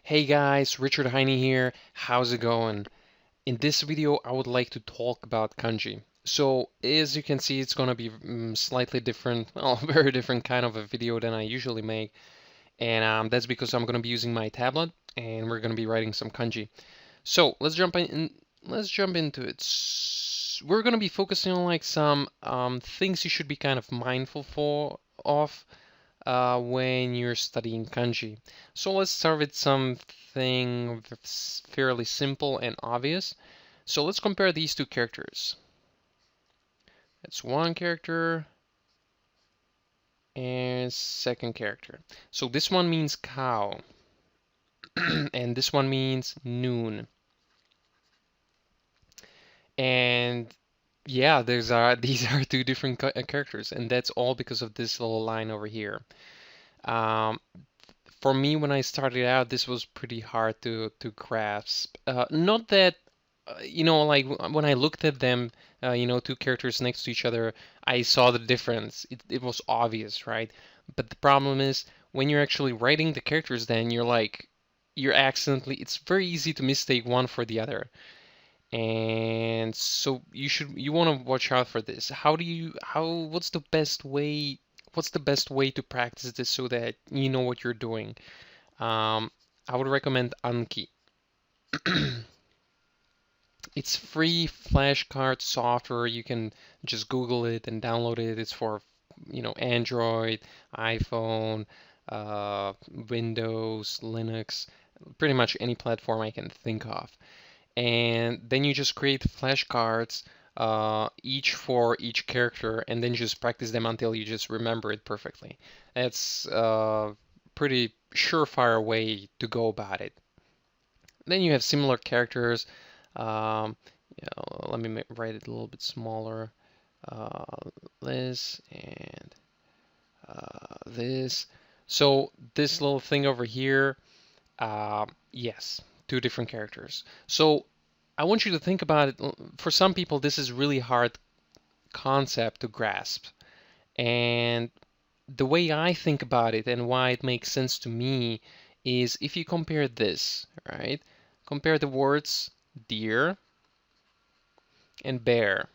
Hey guys, Richard Heine here. How's it going? In this video, I would like to talk about kanji. So, as you can see, it's gonna be slightly different, well, very different kind of a video than I usually make, and that's because I'm gonna be using my tablet, and we're gonna be writing some kanji. So, let's jump in. Let's jump into it. We're gonna be focusing on like some things you should be kind of mindful of when you're studying kanji. So let's start with something fairly simple and obvious. So let's compare these two characters. That's one character and second character. So this one means cow, and this one means noon. And yeah, these are two different characters, and that's all because of this little line over here. Um, for me, when I started out, this was pretty hard to grasp. Not that like when I looked at them, two characters next to each other, I saw the difference. It was obvious, right? But the problem is when you're actually writing the characters, then you're accidentally. It's very easy to mistake one for the other, and so you want to watch out for this. What's the best way? What's the best way to practice this so that you know what you're doing? Um, I would recommend Anki. It's free flashcard software. You can just Google it and download it. It's for, Android, iPhone, Windows, Linux, pretty much any platform I can think of. And then you just create flashcards, each for each character, and then just practice them until you just remember it perfectly. That's a pretty surefire way to go about it. Then you have similar characters. Um, Let me write it a little bit smaller. Uh, this and this. So this little thing over here, yes, two different characters. So I want you to think about it. For some people, this is really hard concept to grasp. And the way I think about it and why it makes sense to me is if you compare this, right? Compare the words deer and bear.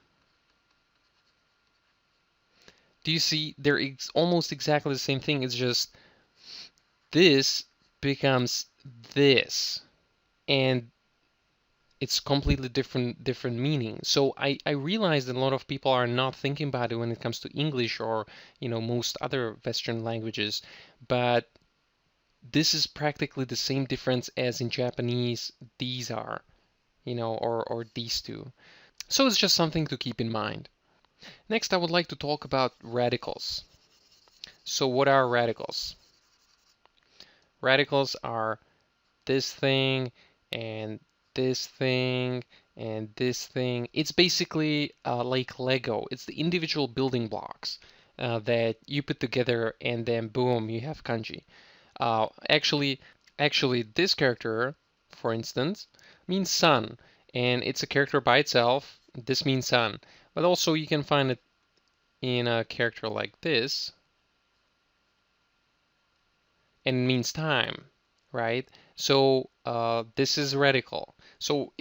Do you see they're almost exactly the same thing? It's just this becomes this, and it's completely different meaning. So I realize that a lot of people are not thinking about it when it comes to English or most other Western languages, but this is practically the same difference as in Japanese these are, or these two. So it's just something to keep in mind. Next, I would like to talk about radicals. So what are radicals? Radicals are this thing and this thing and this thing. It's basically like Lego. It's the individual building blocks that you put together and then boom, you have kanji. Uh, actually, actually, this character, for instance, means sun, and it's a character by itself. This means sun, but also you can find it in a character like this, and it means time, right? So this is radical. So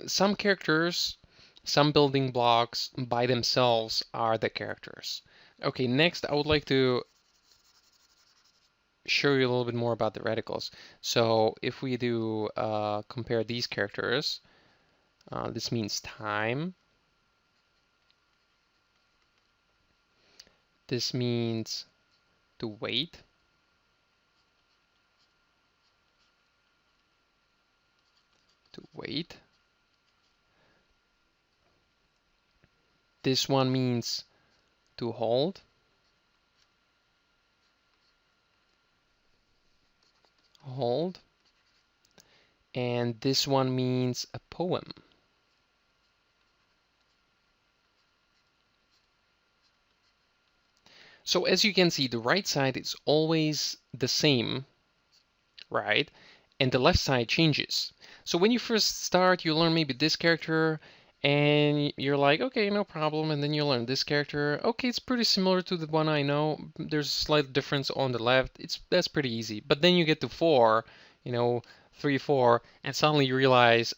some characters, some building blocks by themselves are the characters. Okay, next I would like to show you a little bit more about the radicals. So if we do compare these characters, this means time. This means to wait. To wait. This one means to hold. Hold. And this one means a poem. So as you can see, the right side is always the same, right? And the left side changes. So when you first start, you learn maybe this character, and you're like, okay, no problem. And then you learn this character. Okay, it's pretty similar to the one I know. There's a slight difference on the left. That's pretty easy. But then you get to 4, you know, 3, 4, and suddenly you realize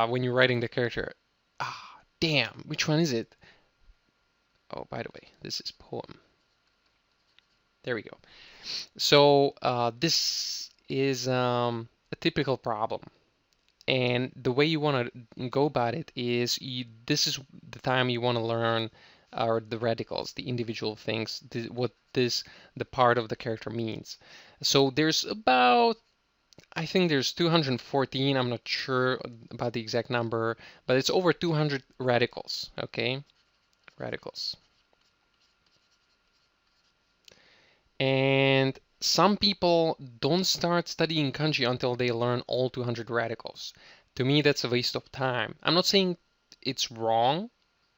when you're writing the character, damn, which one is it? Oh, by the way, this is poem. There we go. So this is a typical problem. And the way you want to go about it is this is the time you want to learn the radicals, the individual things, what the part of the character means. So there's about, I think there's 214, I'm not sure about the exact number, but it's over 200 radicals, okay? Radicals. And some people don't start studying kanji until they learn all 200 radicals. To me, that's a waste of time. I'm not saying it's wrong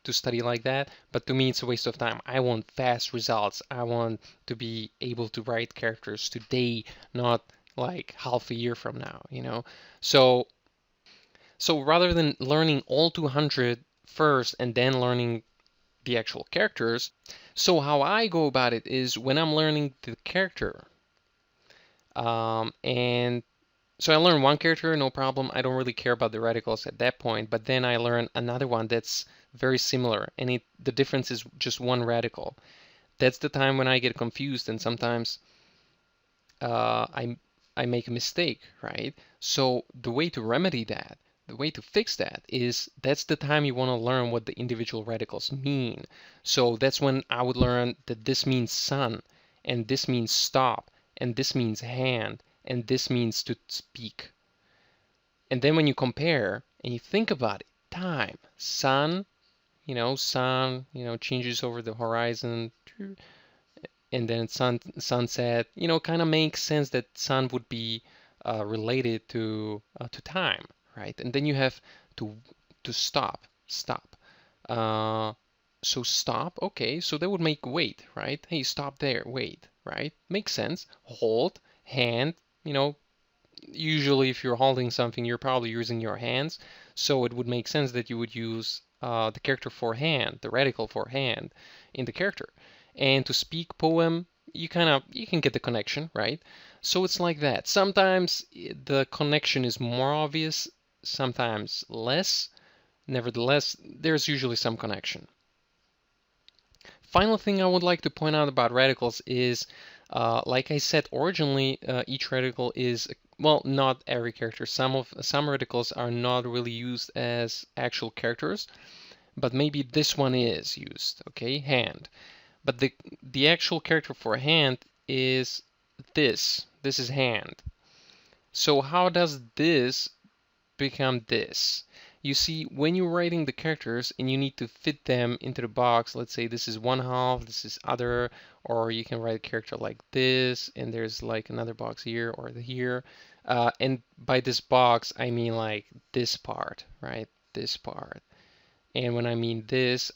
to study like that, but to me, it's a waste of time. I want fast results. I want to be able to write characters today, not like half a year from now, you know? So, so rather than learning all 200 first and then learning the actual characters, so how I go about it is when I'm learning the character, and so I learn one character, no problem. I don't really care about the radicals at that point, but then I learn another one that's very similar, and the difference is just one radical. That's the time when I get confused, and sometimes uh, I I make a mistake, right? So the way to remedy that, the way to fix that is that's the time you want to learn what the individual radicals mean. So that's when I would learn that this means sun, and this means stop, and this means hand, and this means to speak. And then when you compare and you think about it, time, sun, sun, changes over the horizon, and then sunset, kind of makes sense that sun would be related to time, right? And then you have to stop. Uh, so stop, okay, so that would make wait, right? Hey, stop there, wait, right? Makes sense. Hold, hand, you know, usually if you're holding something, you're probably using your hands, so it would make sense that you would use the character for hand, the radical for hand in the character. And to speak poem, you can get the connection, right? So it's like that. Sometimes the connection is more obvious, sometimes less. Nevertheless, there's usually some connection. Final thing I would like to point out about radicals is, like I said, originally each radical is, well, not every character. Some radicals are not really used as actual characters, but maybe this one is used. Okay, hand. But the actual character for hand is this. This is hand. So how does this become this? You see, when you're writing the characters and you need to fit them into the box, let's say this is one half, this is other, or you can write a character like this, and there's like another box here or here. And by this box, I mean like this part, right? This part. And when I mean this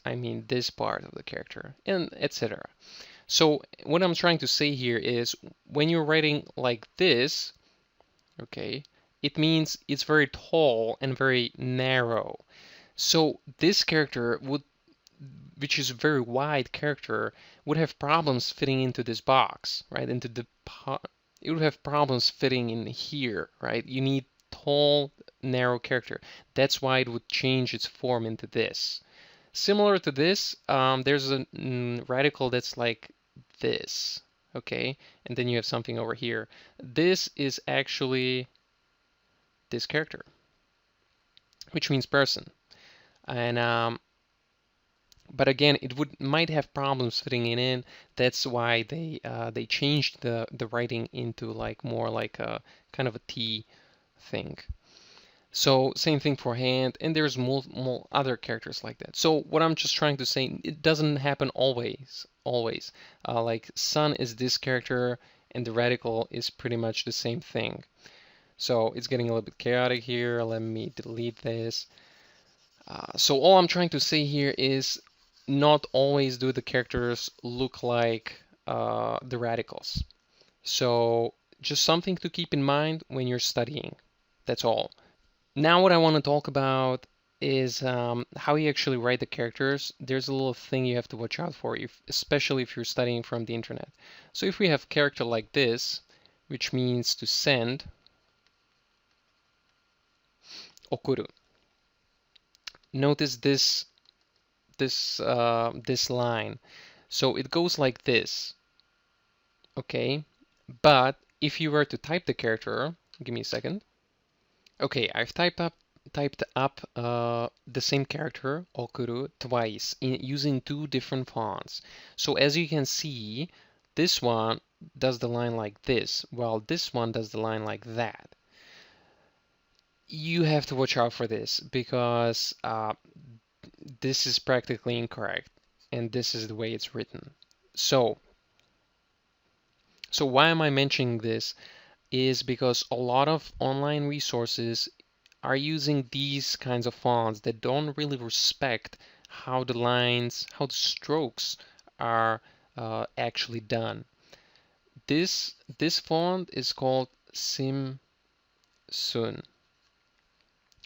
part of the character, and etc. So what I'm trying to say here is when you're writing like this, okay, it means it's very tall and very narrow. So this character would, which is a very wide character, would have problems fitting into this box, right? It would have problems fitting in here, right? You need tall, narrow character. That's why it would change its form into this. Similar to this, there's a radical that's like this, okay? And then you have something over here. This is actually this character, which means person. And but again, it might have problems fitting it in. That's why they changed the writing into like more like a kind of a T thing. So same thing for hand, and there's multiple other characters like that. So what I'm just trying to say, it doesn't happen always. Always, like sun is this character, and the radical is pretty much the same thing. So it's getting a little bit chaotic here. Let me delete this. So all I'm trying to say here is not always do the characters look like the radicals. So just something to keep in mind when you're studying. That's all. Now what I want to talk about is how you actually write the characters. There's a little thing you have to watch out for, especially if you're studying from the internet. So if we have character like this, which means to send, okuru. Notice this line. So it goes like this, okay? But if you were to type the character, give me a second. Okay, I've typed up the same character, okuru, twice using two different fonts. So as you can see, this one does the line like this, while this one does the line like that. You have to watch out for this because this is practically incorrect, and this is the way it's written. So why am I mentioning this? Is because a lot of online resources are using these kinds of fonts that don't really respect how the lines, how the strokes are actually done. This font is called Sim Sun.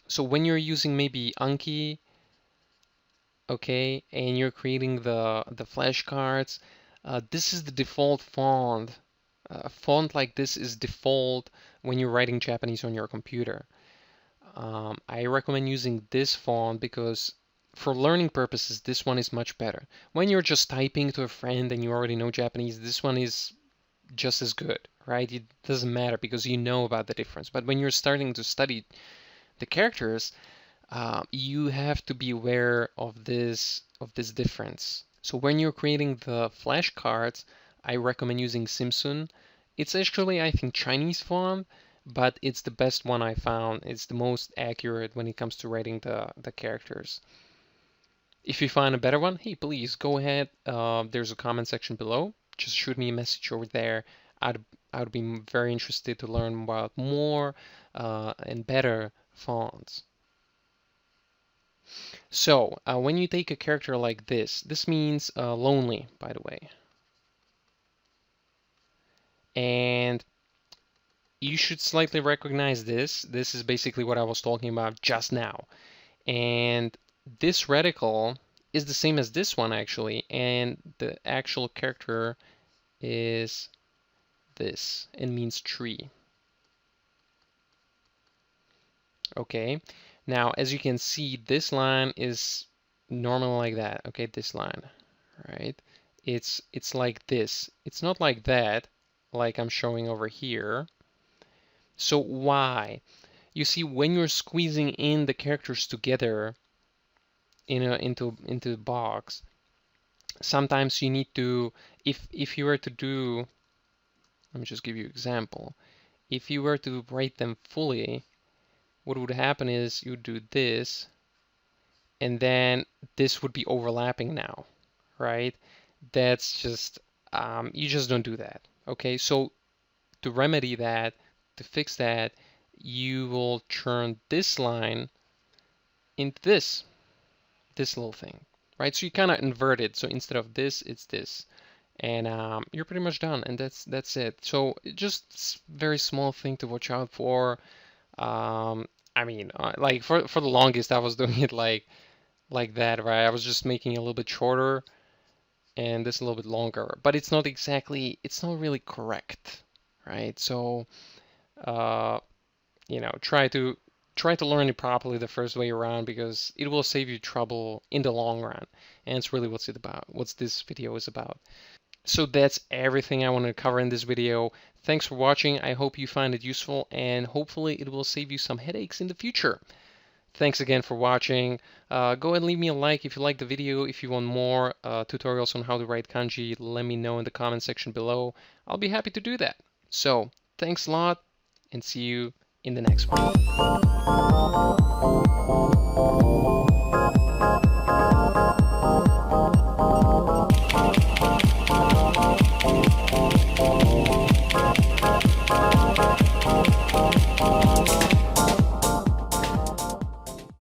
So when you're using maybe Anki, okay, and you're creating the flashcards, this is the default font. A font like this is default when you're writing Japanese on your computer. I recommend using this font because for learning purposes, this one is much better. When you're just typing to a friend and you already know Japanese, this one is just as good, right? It doesn't matter because you know about the difference. But when you're starting to study the characters, you have to be aware of this difference. So when you're creating the flashcards, I recommend using Simsun. It's actually, I think, Chinese font, but it's the best one I found. It's the most accurate when it comes to writing the characters. If you find a better one, hey, please go ahead. There's a comment section below. Just shoot me a message over there. I'd I'd be very interested to learn about more and better fonts. So when you take a character like this means lonely, by the way. And you should slightly recognize this. This is basically what I was talking about just now. And this radical is the same as this one actually. And the actual character is this. It means tree. Okay. Now, as you can see, this line is normally like that. Okay, this line, right? It's like this. It's not like that, like I'm showing over here. So why? You see, when you're squeezing in the characters together into the box, sometimes you need to, if you were to do, let me just give you an example. If you were to write them fully, what would happen is you do this, and then this would be overlapping now, right? That's just, you just don't do that. Okay, so to remedy that, to fix that, you will turn this line into this little thing, right? So you kind of invert it. So instead of this, it's this, and you're pretty much done. And that's it. So just very small thing to watch out for. I mean, like for the longest, I was doing it like that, right? I was just making it a little bit shorter and this a little bit longer, but it's not exactly, it's not really correct, right? So, uh, try to learn it properly the first way around because it will save you trouble in the long run. And it's really what's it about, what's this video is about. So that's everything I wanted to cover in this video. Thanks for watching. I hope you find it useful and hopefully it will save you some headaches in the future. Thanks again for watching. Go ahead and leave me a like if you like the video. If you want more tutorials on how to write kanji, let me know in the comment section below. I'll be happy to do that. So, thanks a lot, and see you in the next one.